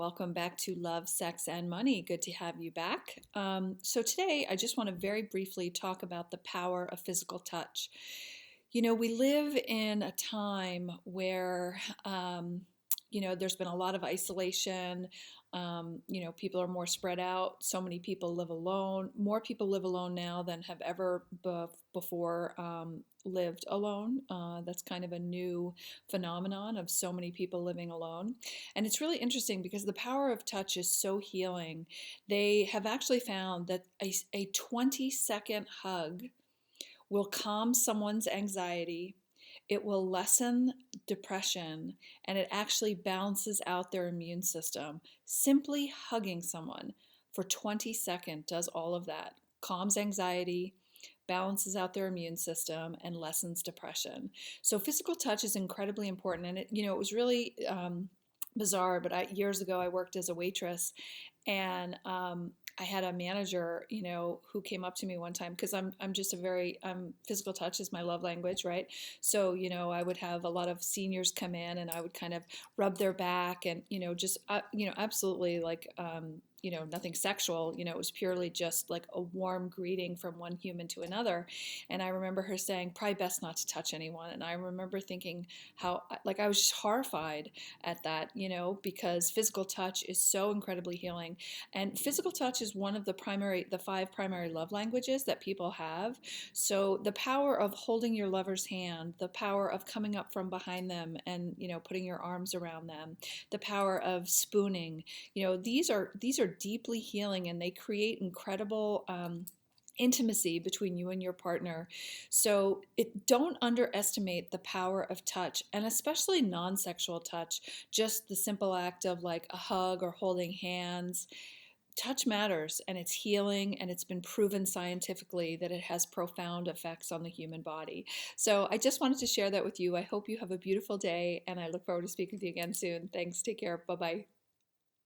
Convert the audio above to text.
Welcome back to Love, Sex, and Money. Good to have you back. So, today I just want to very briefly talk about the power of physical touch. We live in a time where, there's been a lot of isolation. People are more spread out. So many people live alone. More people live alone now than have ever before lived alone. That's kind of a new phenomenon of so many people living alone. And it's really interesting because the power of touch is so healing. They have actually found that a 20-second hug will calm someone's anxiety, it will lessen depression, and it actually balances out their immune system. Simply hugging someone for 20 seconds does all of that. Calms anxiety, balances out their immune system, and lessens depression. So physical touch is incredibly important. And it was really bizarre, but years ago I worked as a waitress, and I had a manager, who came up to me one time because I'm just a very physical touch is my love language, right? So I would have a lot of seniors come in, and I would kind of rub their back, and just absolutely like nothing sexual. It was purely just like a warm greeting from one human to another. And I remember her saying, probably best not to touch anyone. And I remember thinking how, like, I was just horrified at that, because physical touch is so incredibly healing. And physical touch is one of the five primary love languages that people have. So the power of holding your lover's hand, the power of coming up from behind them and, putting your arms around them, the power of spooning, these are deeply healing, and they create incredible intimacy between you and your partner. So don't underestimate the power of touch, and especially non-sexual touch, just the simple act of like a hug or holding hands. Touch matters, and it's healing, and it's been proven scientifically that it has profound effects on the human body. So I just wanted to share that with you. I hope you have a beautiful day, and I look forward to speaking with you again soon. Thanks. Take care. Bye-bye.